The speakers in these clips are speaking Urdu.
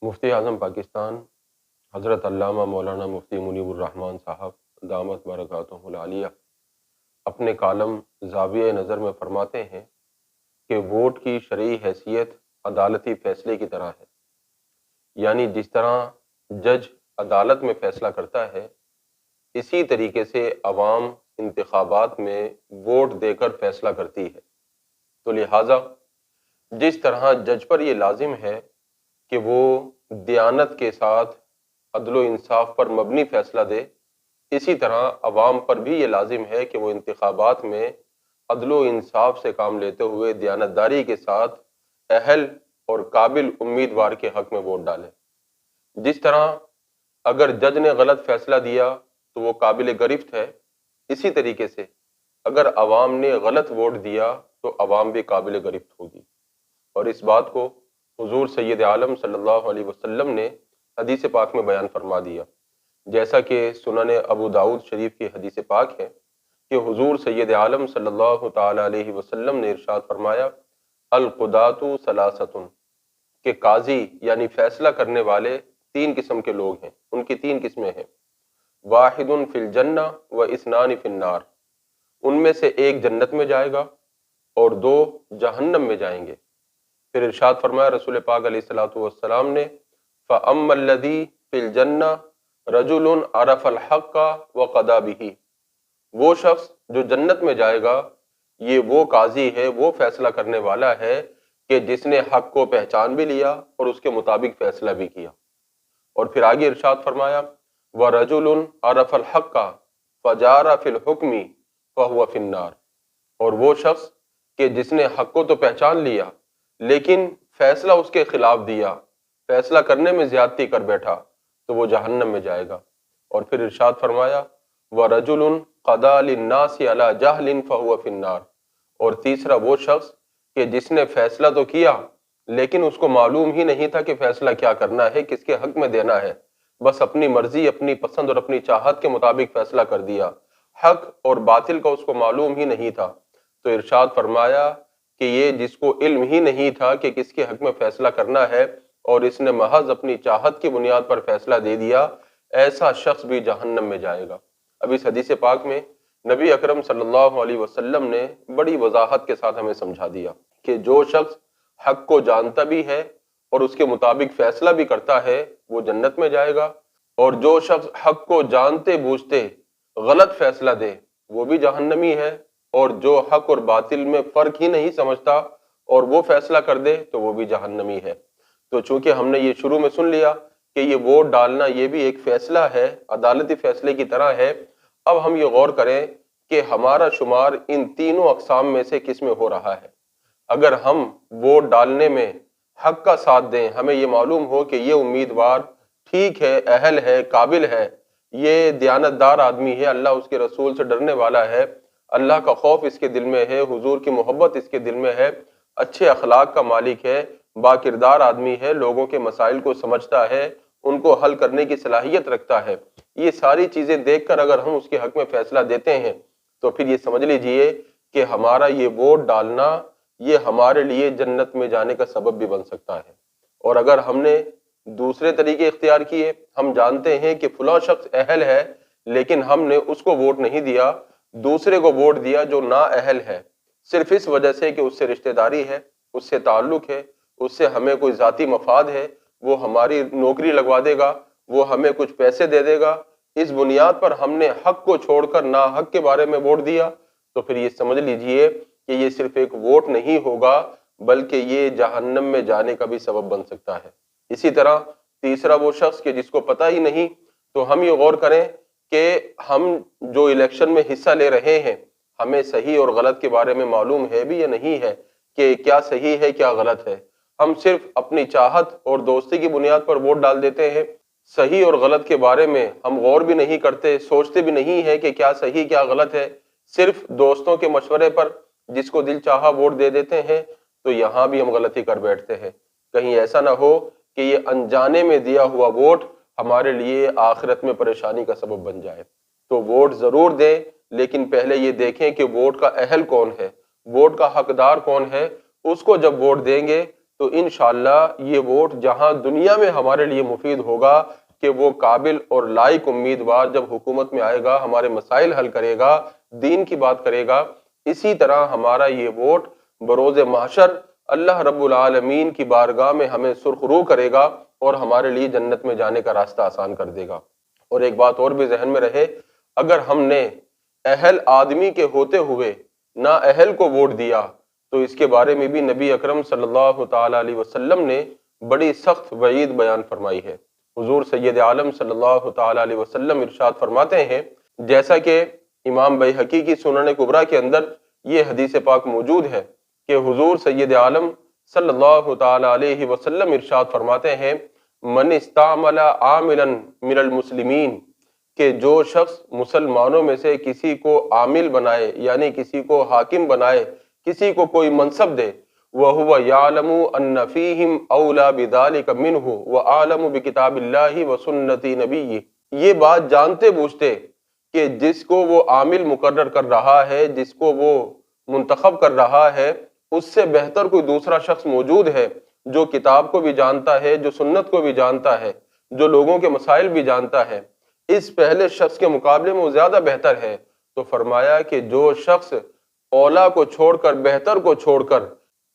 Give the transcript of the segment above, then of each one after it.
مفتی اعظم پاکستان حضرت علامہ مولانا مفتی منیب الرحمن صاحب دامت برکاتہم العالیہ اپنے کالم زاویہ نظر میں فرماتے ہیں کہ ووٹ کی شرعی حیثیت عدالتی فیصلے کی طرح ہے، یعنی جس طرح جج عدالت میں فیصلہ کرتا ہے، اسی طریقے سے عوام انتخابات میں ووٹ دے کر فیصلہ کرتی ہے۔ تو لہٰذا جس طرح جج پر یہ لازم ہے کہ وہ دیانت کے ساتھ عدل و انصاف پر مبنی فیصلہ دے، اسی طرح عوام پر بھی یہ لازم ہے کہ وہ انتخابات میں عدل و انصاف سے کام لیتے ہوئے دیانتداری کے ساتھ اہل اور قابل امیدوار کے حق میں ووٹ ڈالیں۔ جس طرح اگر جج نے غلط فیصلہ دیا تو وہ قابل گرفت ہے، اسی طریقے سے اگر عوام نے غلط ووٹ دیا تو عوام بھی قابل گرفت ہوگی۔ اور اس بات کو حضور سید عالم صلی اللہ علیہ وسلم نے حدیث پاک میں بیان فرما دیا، جیسا کہ سنن ابو داؤد شریف کی حدیث پاک ہے کہ حضور سید عالم صلی اللہ تعالی علیہ وسلم نے ارشاد فرمایا، القضاۃ ثلاثۃ، کہ قاضی یعنی فیصلہ کرنے والے تین قسم کے لوگ ہیں، ان کی تین قسمیں ہیں، واحد فی الجنہ و اثنان فی النار، ان میں سے ایک جنت میں جائے گا اور دو جہنم میں جائیں گے۔ پھر ارشاد فرمایا رسول پاک علیہ الصلوۃ والسلام نے، فَأَمَّا الَّذِي فِي الْجَنَّةِ رَجُلٌ عَرَفَ الْحَقَّ وَقَضَى بِهِ، وہ شخص جو جنت میں جائے گا یہ وہ قاضی ہے، وہ فیصلہ کرنے والا ہے کہ جس نے حق کو پہچان بھی لیا اور اس کے مطابق فیصلہ بھی کیا۔ اور پھر آگے ارشاد فرمایا، وَرَجُلٌ عَرَفَ الْحَقَّ فَجَارَ فِي الْحُكْمِ فَهُوَ فِي النَّارِ، اور وہ شخص کہ جس نے حق کو تو پہچان لیا لیکن فیصلہ اس کے خلاف دیا، فیصلہ کرنے میں زیادتی کر بیٹھا، تو وہ جہنم میں جائے گا۔ اور پھر ارشاد فرمایا، وَرَجُلٌ قَضَىٰ لِلنَّاسِ عَلَىٰ جَهْلٍ فَهُوَ فِي النَّارِ، اور تیسرا وہ شخص کہ جس نے فیصلہ تو کیا لیکن اس کو معلوم ہی نہیں تھا کہ فیصلہ کیا کرنا ہے، کس کے حق میں دینا ہے، بس اپنی مرضی، اپنی پسند اور اپنی چاہت کے مطابق فیصلہ کر دیا، حق اور باطل کا اس کو معلوم ہی نہیں تھا۔ تو ارشاد فرمایا کہ یہ جس کو علم ہی نہیں تھا کہ کس کے حق میں فیصلہ کرنا ہے اور اس نے محض اپنی چاہت کی بنیاد پر فیصلہ دے دیا، ایسا شخص بھی جہنم میں جائے گا۔ اب اس حدیث پاک میں نبی اکرم صلی اللہ علیہ وسلم نے بڑی وضاحت کے ساتھ ہمیں سمجھا دیا کہ جو شخص حق کو جانتا بھی ہے اور اس کے مطابق فیصلہ بھی کرتا ہے وہ جنت میں جائے گا، اور جو شخص حق کو جانتے بوجھتے غلط فیصلہ دے وہ بھی جہنمی ہے، اور جو حق اور باطل میں فرق ہی نہیں سمجھتا اور وہ فیصلہ کر دے تو وہ بھی جہنمی ہے۔ تو چونکہ ہم نے یہ شروع میں سن لیا کہ یہ ووٹ ڈالنا یہ بھی ایک فیصلہ ہے، عدالتی فیصلے کی طرح ہے، اب ہم یہ غور کریں کہ ہمارا شمار ان تینوں اقسام میں سے کس میں ہو رہا ہے۔ اگر ہم ووٹ ڈالنے میں حق کا ساتھ دیں، ہمیں یہ معلوم ہو کہ یہ امیدوار ٹھیک ہے، اہل ہے، قابل ہے، یہ دیانتدار آدمی ہے، اللہ اس کے رسول سے ڈرنے والا ہے، اللہ کا خوف اس کے دل میں ہے، حضور کی محبت اس کے دل میں ہے، اچھے اخلاق کا مالک ہے، با کردار آدمی ہے، لوگوں کے مسائل کو سمجھتا ہے، ان کو حل کرنے کی صلاحیت رکھتا ہے، یہ ساری چیزیں دیکھ کر اگر ہم اس کے حق میں فیصلہ دیتے ہیں تو پھر یہ سمجھ لیجئے کہ ہمارا یہ ووٹ ڈالنا یہ ہمارے لیے جنت میں جانے کا سبب بھی بن سکتا ہے۔ اور اگر ہم نے دوسرے طریقے اختیار کیے، ہم جانتے ہیں کہ فلاں شخص اہل ہے لیکن ہم نے اس کو ووٹ نہیں دیا، دوسرے کو ووٹ دیا جو نا اہل ہے، صرف اس وجہ سے کہ اس سے رشتہ داری ہے، اس سے تعلق ہے، اس سے ہمیں کوئی ذاتی مفاد ہے، وہ ہماری نوکری لگوا دے گا، وہ ہمیں کچھ پیسے دے دے گا، اس بنیاد پر ہم نے حق کو چھوڑ کر نا حق کے بارے میں ووٹ دیا، تو پھر یہ سمجھ لیجئے کہ یہ صرف ایک ووٹ نہیں ہوگا بلکہ یہ جہنم میں جانے کا بھی سبب بن سکتا ہے۔ اسی طرح تیسرا وہ شخص کہ جس کو پتہ ہی نہیں، تو ہم یہ غور کریں کہ ہم جو الیکشن میں حصہ لے رہے ہیں ہمیں صحیح اور غلط کے بارے میں معلوم ہے بھی یا نہیں ہے کہ کیا صحیح ہے کیا غلط ہے، ہم صرف اپنی چاہت اور دوستی کی بنیاد پر ووٹ ڈال دیتے ہیں، صحیح اور غلط کے بارے میں ہم غور بھی نہیں کرتے، سوچتے بھی نہیں ہے کہ کیا صحیح کیا غلط ہے، صرف دوستوں کے مشورے پر جس کو دل چاہا ووٹ دے دیتے ہیں، تو یہاں بھی ہم غلطی کر بیٹھتے ہیں۔ کہیں ایسا نہ ہو کہ یہ انجانے میں دیا ہوا ووٹ ہمارے لیے آخرت میں پریشانی کا سبب بن جائے۔ تو ووٹ ضرور دیں لیکن پہلے یہ دیکھیں کہ ووٹ کا اہل کون ہے، ووٹ کا حقدار کون ہے، اس کو جب ووٹ دیں گے تو انشاءاللہ یہ ووٹ جہاں دنیا میں ہمارے لیے مفید ہوگا کہ وہ قابل اور لائق امیدوار جب حکومت میں آئے گا، ہمارے مسائل حل کرے گا، دین کی بات کرے گا، اسی طرح ہمارا یہ ووٹ بروز محشر اللہ رب العالمین کی بارگاہ میں ہمیں سرخرو کرے گا اور ہمارے لیے جنت میں جانے کا راستہ آسان کر دے گا۔ اور ایک بات اور بھی ذہن میں رہے، اگر ہم نے اہل آدمی کے ہوتے ہوئے نا اہل کو ووٹ دیا تو اس کے بارے میں بھی نبی اکرم صلی اللہ تعالی علیہ وسلم نے بڑی سخت وعید بیان فرمائی ہے۔ حضور سید عالم صلی اللہ تعالی علیہ وسلم ارشاد فرماتے ہیں، جیسا کہ امام بیہقی کی سنن کبریٰ کے اندر یہ حدیث پاک موجود ہے کہ حضور سید عالم صلی اللہ تعالی علیہ وسلم ارشاد فرماتے ہیں، من استعمل عاملا من المسلمین، کہ جو شخص مسلمانوں میں سے کسی کو عامل بنائے یعنی کسی کو حاکم بنائے، کسی کو کوئی منصب دے، وَهُوَ يَعْلَمُ أَنَّ فِيهِمْ أَوْلَى بِذَلِكَ مِنْهُ وَأَعْلَمُ بِكِتَابِ اللَّهِ وَسُنَّةِ نَبِيِّهِ، یہ بات جانتے بوجھتے کہ جس کو وہ عامل مقرر کر رہا ہے، جس کو وہ منتخب کر رہا ہے، اس سے بہتر کوئی دوسرا شخص موجود ہے جو کتاب کو بھی جانتا ہے، جو سنت کو بھی جانتا ہے، جو لوگوں کے مسائل بھی جانتا ہے، اس پہلے شخص کے مقابلے میں وہ زیادہ بہتر ہے۔ تو فرمایا کہ جو شخص اولا کو چھوڑ کر، بہتر کو چھوڑ کر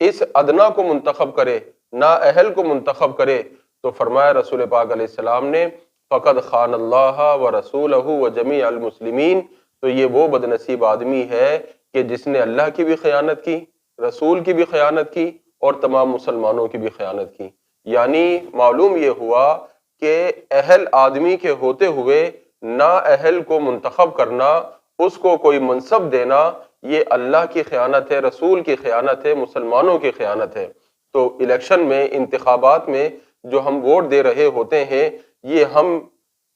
اس ادنا کو منتخب کرے، نا اہل کو منتخب کرے، تو فرمایا رسول پاک علیہ السلام نے فقد خان اللہ و رسولہ و جمیع المسلمین، تو یہ وہ بدنصیب آدمی ہے کہ جس نے اللہ کی بھی خیانت کی، رسول کی بھی خیانت کی اور تمام مسلمانوں کی بھی خیانت کی۔ یعنی معلوم یہ ہوا کہ اہل آدمی کے ہوتے ہوئے نا اہل کو منتخب کرنا، اس کو کوئی منصب دینا، یہ اللہ کی خیانت ہے، رسول کی خیانت ہے، مسلمانوں کی خیانت ہے۔ تو الیکشن میں، انتخابات میں جو ہم ووٹ دے رہے ہوتے ہیں، یہ ہم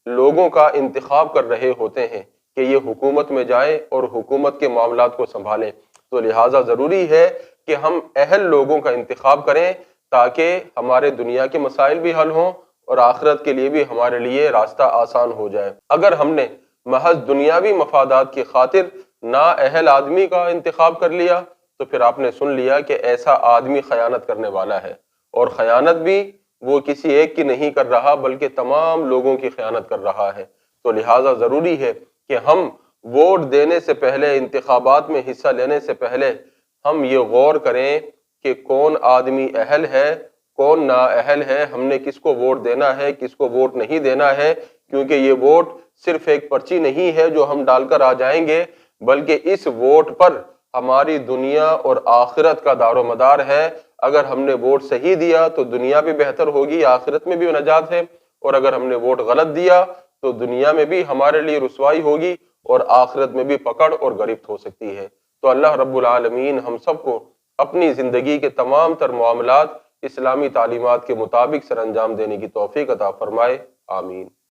لوگوں کا انتخاب کر رہے ہوتے ہیں کہ یہ حکومت میں جائیں اور حکومت کے معاملات کو سنبھالیں۔ تو لہٰذا ضروری ہے کہ ہم اہل لوگوں کا انتخاب کریں تاکہ ہمارے دنیا کے مسائل بھی حل ہوں اور آخرت کے لیے بھی ہمارے لیے راستہ آسان ہو جائے۔ اگر ہم نے محض دنیاوی مفادات کی خاطر نا اہل آدمی کا انتخاب کر لیا تو پھر آپ نے سن لیا کہ ایسا آدمی خیانت کرنے والا ہے، اور خیانت بھی وہ کسی ایک کی نہیں کر رہا بلکہ تمام لوگوں کی خیانت کر رہا ہے۔ تو لہٰذا ضروری ہے کہ ہم ووٹ دینے سے پہلے، انتخابات میں حصہ لینے سے پہلے ہم یہ غور کریں کہ کون آدمی اہل ہے، کون نا اہل ہے، ہم نے کس کو ووٹ دینا ہے، کس کو ووٹ نہیں دینا ہے، کیونکہ یہ ووٹ صرف ایک پرچی نہیں ہے جو ہم ڈال کر آ جائیں گے، بلکہ اس ووٹ پر ہماری دنیا اور آخرت کا دار و مدار ہے۔ اگر ہم نے ووٹ صحیح دیا تو دنیا بھی بہتر ہوگی، آخرت میں بھی نجات ہے، اور اگر ہم نے ووٹ غلط دیا تو دنیا میں بھی ہمارے لیے رسوائی ہوگی اور آخرت میں بھی پکڑ اور گرفت ہو سکتی ہے۔ تو اللہ رب العالمین ہم سب کو اپنی زندگی کے تمام تر معاملات اسلامی تعلیمات کے مطابق سر انجام دینے کی توفیق عطا فرمائے، آمین۔